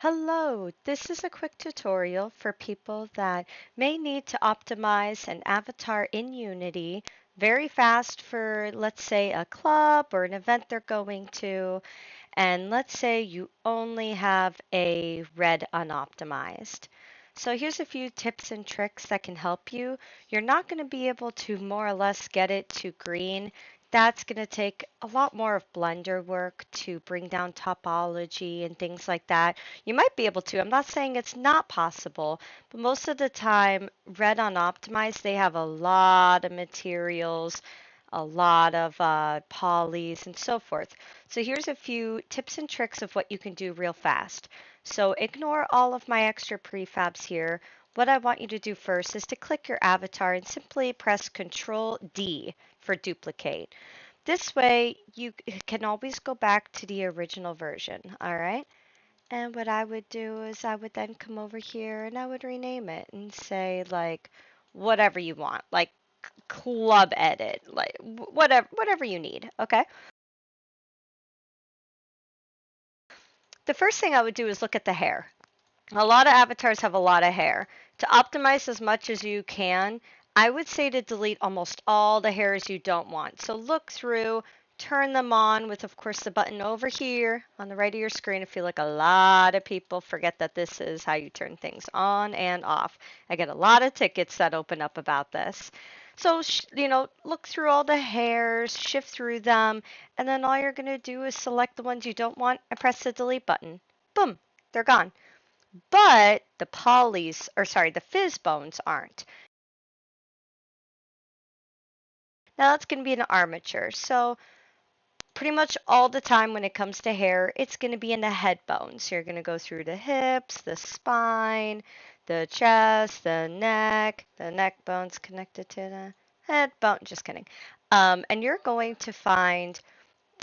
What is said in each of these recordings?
Hello, this is a quick tutorial for people that may need to optimize an avatar in Unity very fast for, let's say, a club or an event they're going to. And let's say you only have a red unoptimized. So here's a few tips and tricks that can help you. You're not going to be able to more or less get it to green. That's going to take a lot more of Blender work to bring down topology and things like that. You might be able to. I'm not saying it's not possible, but most of the time, red unoptimized, they have a lot of materials, a lot of polys, and so forth. So here's a few tips and tricks of what you can do real fast. So ignore all of my extra prefabs here. What I want you to do first is to click your avatar and simply press Control D for duplicate. This way you can always go back to the original version, all right? And what I would do is I would then come over here and I would rename it and say like whatever you want, like club edit, like whatever you need, okay? The first thing I would do is look at the hair. A lot of avatars have a lot of hair. To optimize as much as you can, I would say to delete almost all the hairs you don't want. So look through, turn them on with, of course, the button over here on the right of your screen. I feel like a lot of people forget that this is how you turn things on and off. I get a lot of tickets that open up about this. So, look through all the hairs, shift through them, and then all you're going to do is select the ones you don't want and press the delete button. Boom, they're gone. But the polys, or sorry, the Physbones aren't. Now that's going to be an armature. So pretty much all the time when it comes to hair, it's going to be in the head bones. So you're going to go through the hips, the spine, the chest, the neck bones connected to the head bone. Just kidding. And you're going to find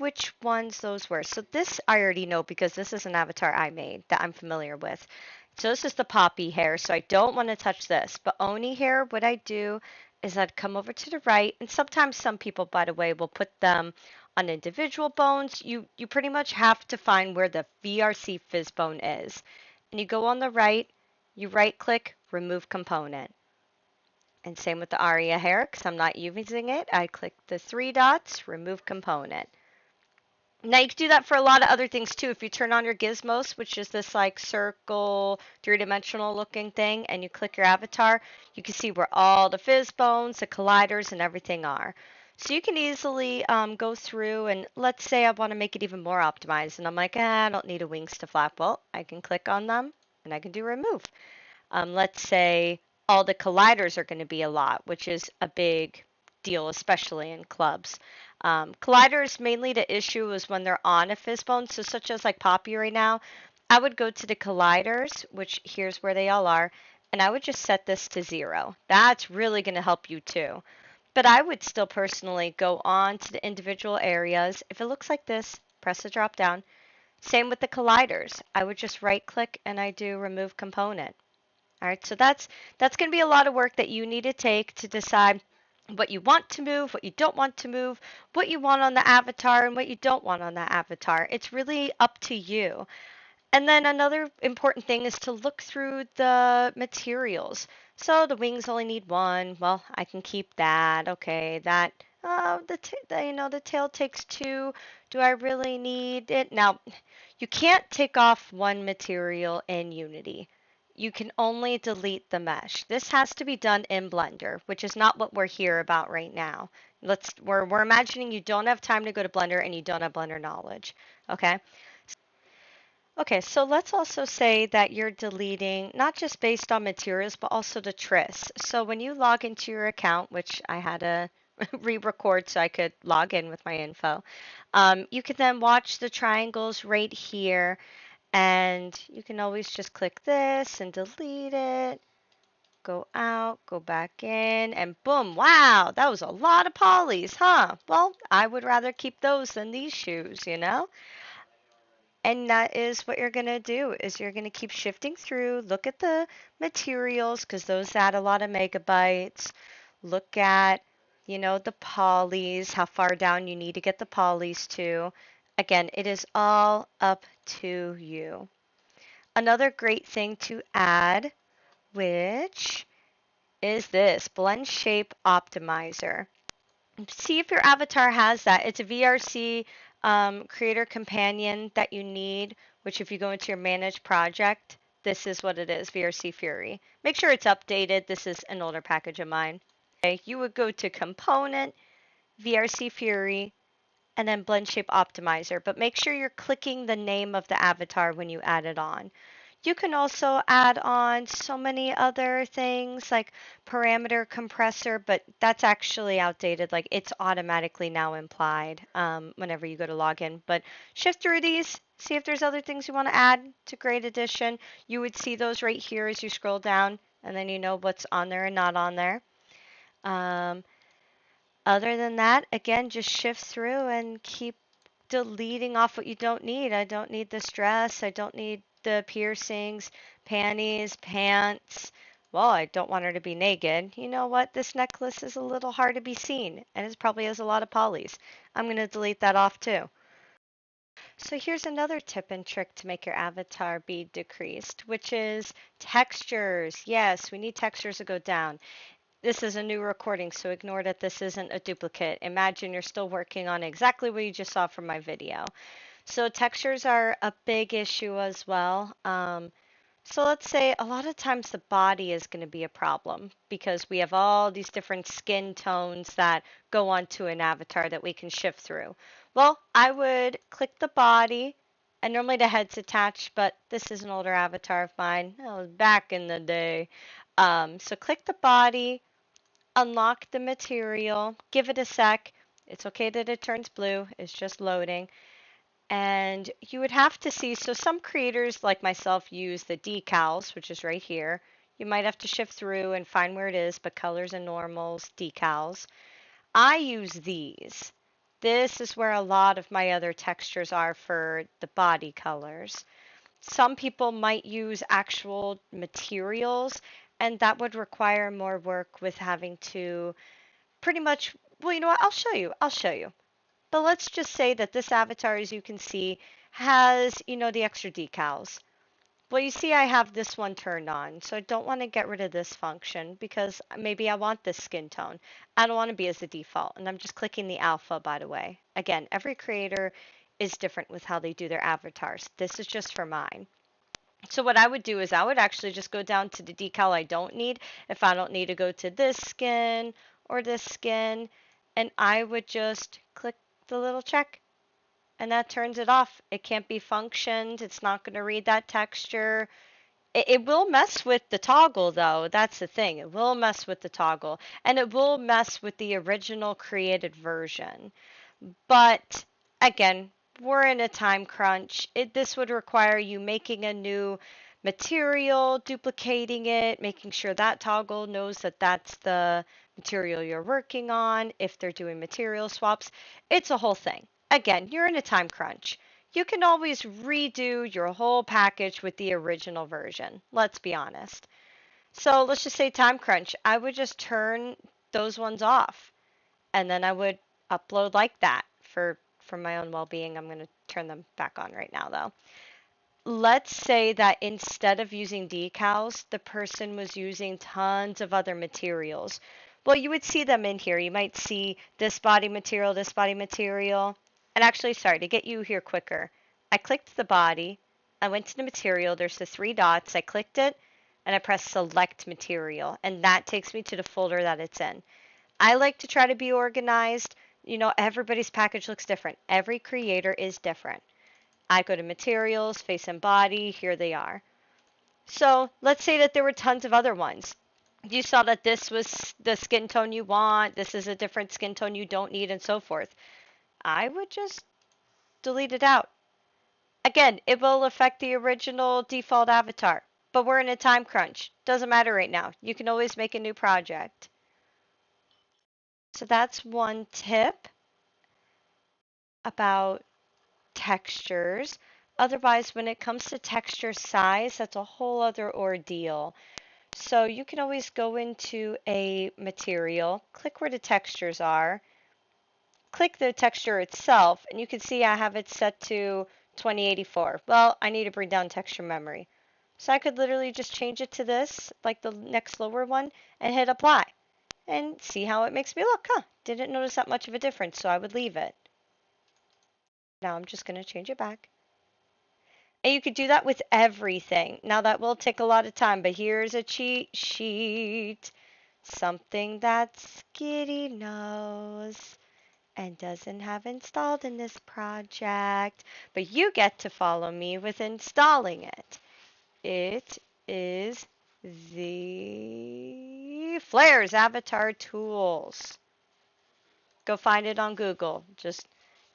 which ones those were. So this I already know because this is an avatar I made that I'm familiar with. So this is the poppy hair, so I don't want to touch this. But Oni hair, what I do is I'd come over to the right, and sometimes some people, by the way, will put them on individual bones. You pretty much have to find where the VRC Physbone is. And you go on the right, you right click, remove component. And same with the Aria hair, because I'm not using it. I click the three dots, remove component. Now you can do that for a lot of other things too. If you turn on your gizmos, which is this like circle, three-dimensional looking thing, and you click your avatar, you can see where all the fizz bones, the colliders, and everything are. So you can easily go through and let's say I want to make it even more optimized, and I'm like, I don't need a wings to flap. Well, I can click on them and I can do remove. Let's say all the colliders are going to be a lot, which is a big deal, especially in clubs. Colliders, mainly the issue is when they're on a Physbone, so such as like Poppy right now, I would go to the colliders, which here's where they all are, and I would just set this to 0. That's really going to help you too. But I would still personally go on to the individual areas. If it looks like this, press the drop down. Same with the colliders. I would just right click and I do remove component. All right, so that's going to be a lot of work that you need to take to decide what you want to move, what you don't want to move, what you want on the avatar, and what you don't want on the avatar. It's really up to you. And then another important thing is to look through the materials. So the wings only need one. Well, I can keep that. Okay, that. The tail takes 2. Do I really need it? Now, you can't take off one material in Unity. You can only delete the mesh. This has to be done in Blender, which is not what we're here about right now. We're imagining you don't have time to go to Blender and you don't have Blender knowledge. Okay? Okay, so let's also say that you're deleting not just based on materials, but also the tris. So when you log into your account, which I had to re-record so I could log in with my info, you can then watch the triangles right here, and you can always just click this and delete it, go out, go back in, and boom, wow, that was a lot of polys, huh? Well, I would rather keep those than these shoes, you know? And that is what you're going to do is you're going to keep shifting through, look at the materials because those add a lot of megabytes. Look at, the polys, how far down you need to get the polys to. Again, it is all up to you. another great thing to add, which is this Blendshape Optimizer. See if your avatar has that. It's a VRC creator companion that you need, which if you go into your manage project, this is what it is, VRCFury. Make sure it's updated. This is an older package of mine. Okay, you would go to component, VRCFury, and then Blendshape Optimizer, but make sure you're clicking the name of the avatar when you add it on. You can also add on so many other things like parameter compressor, but that's actually outdated. Like it's automatically now implied whenever you go to login. But shift through these, see if there's other things you want to add to Great Edition. You would see those right here as you scroll down, and then you know what's on there and not on there. Um, Other than that, again, just shift through and keep deleting off what you don't need. I don't need this dress. I don't need the piercings, panties, pants. Well, I don't want her to be naked. You know what? This necklace is a little hard to be seen, and it probably has a lot of polys. I'm going to delete that off too. So here's another tip and trick to make your avatar be decreased, which is textures. Yes, we need textures to go down. This is a new recording, so ignore that this isn't a duplicate. Imagine you're still working on exactly what you just saw from my video. So textures are a big issue as well. So let's say a lot of times the body is going to be a problem because we have all these different skin tones that go onto an avatar that we can shift through. Well, I would click the body, and normally the head's attached, but this is an older avatar of mine. That was back in the day. So click the body, unlock the material, give it a sec. It's okay that it turns blue, it's just loading. And you would have to see, so some creators like myself use the decals, which is right here. You might have to shift through and find where it is, but colors and normals, decals. I use these. This is where a lot of my other textures are for the body colors. Some people might use actual materials, and that would require more work with having to pretty much, well, you know what? I'll show you. But let's just say that this avatar, as you can see, has, the extra decals. Well, you see I have this one turned on, so I don't want to get rid of this function because maybe I want this skin tone. I don't want to be as the default, and I'm just clicking the alpha, by the way. Again, every creator is different with how they do their avatars. This is just for mine. So what I would do is I would actually just go down to the decal I don't need. If I don't need to go to this skin or this skin, and I would just click the little check, and that turns it off. It can't be functioned. It's not going to read that texture. It will mess with the toggle, though. That's the thing. It will mess with the toggle, and it will mess with the original created version. But again, we're in a time crunch. This would require you making a new material, duplicating it, making sure that toggle knows that that's the material you're working on. If they're doing material swaps, it's a whole thing. Again, you're in a time crunch. You can always redo your whole package with the original version. Let's be honest. So let's just say time crunch. I would just turn those ones off, and then I would upload like that for my own well-being. I'm going to turn them back on right now though. Let's say that instead of using decals, the person was using tons of other materials. Well, you would see them in here. You might see this body material, this body material. And actually, sorry, to get you here quicker, I clicked the body, I went to the material, there's the three dots, I clicked it, and I pressed select material, and that takes me to the folder that it's in. I like to try to be organized. Everybody's package looks different. Every creator is different. I go to materials, face and body, here they are. So let's say that there were tons of other ones. You saw that this was the skin tone you want, this is a different skin tone you don't need, and so forth. I would just delete it out. Again, it will affect the original default avatar, but we're in a time crunch. Doesn't matter right now. You can always make a new project. So that's one tip about textures. Otherwise, when it comes to texture size, that's a whole other ordeal. So you can always go into a material, click where the textures are, click the texture itself, and you can see I have it set to 2084. Well, I need to bring down texture memory. So I could literally just change it to this, like the next lower one, and hit apply. And see how it makes me look, huh? Didn't notice that much of a difference, so I would leave it. Now I'm just going to change it back. And you could do that with everything. Now that will take a lot of time, but here's a cheat sheet. Something that Skitty knows and doesn't have installed in this project. But you get to follow me with installing it. It is the Flares Avatar Tools. Go find it on Google. Just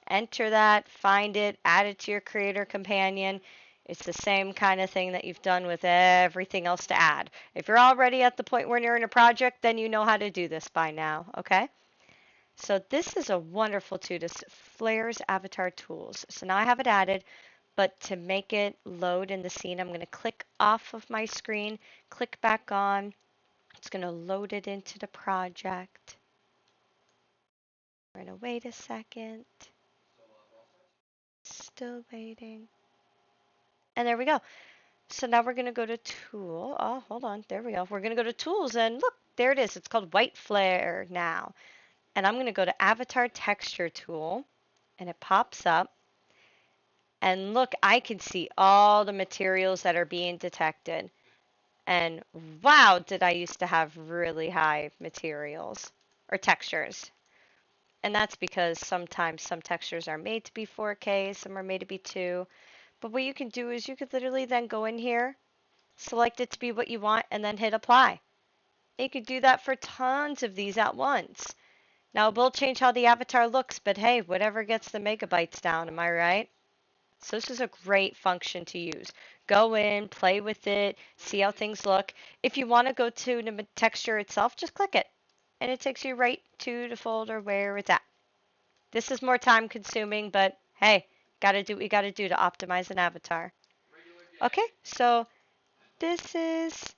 enter that, find it, add it to your creator companion. It's the same kind of thing that you've done with everything else to add. If you're already at the point where you're in a project, then you know how to do this by now, okay? So this is a wonderful tool, this Flares Avatar Tools. So now I have it added, but to make it load in the scene, I'm going to click off of my screen, click back on. It's going to load it into the project. We're going to wait a second. Still waiting. And there we go. So now we're going to go to Tool. Oh, hold on. There we go. We're going to go to Tools, and look, there it is. It's called White Flare now. And I'm going to go to Avatar Texture Tool, and it pops up. And look, I can see all the materials that are being detected. And wow, did I used to have really high materials or textures. And that's because sometimes some textures are made to be 4K, some are made to be 2. But what you can do is you could literally then go in here, select it to be what you want, and then hit apply. You could do that for tons of these at once. Now it will change how the avatar looks, but hey, whatever gets the megabytes down, am I right? So this is a great function to use. Go in, play with it, see how things look. If you want to go to the texture itself, just click it. And it takes you right to the folder where it's at. This is more time consuming, but hey, gotta do what you gotta do to optimize an avatar. Okay, so this is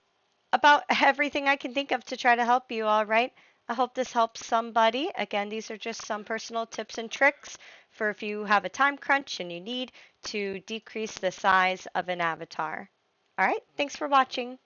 about everything I can think of to try to help you, all right? I hope this helps somebody. Again, these are just some personal tips and tricks for if you have a time crunch and you need to decrease the size of an avatar. All right, thanks for watching.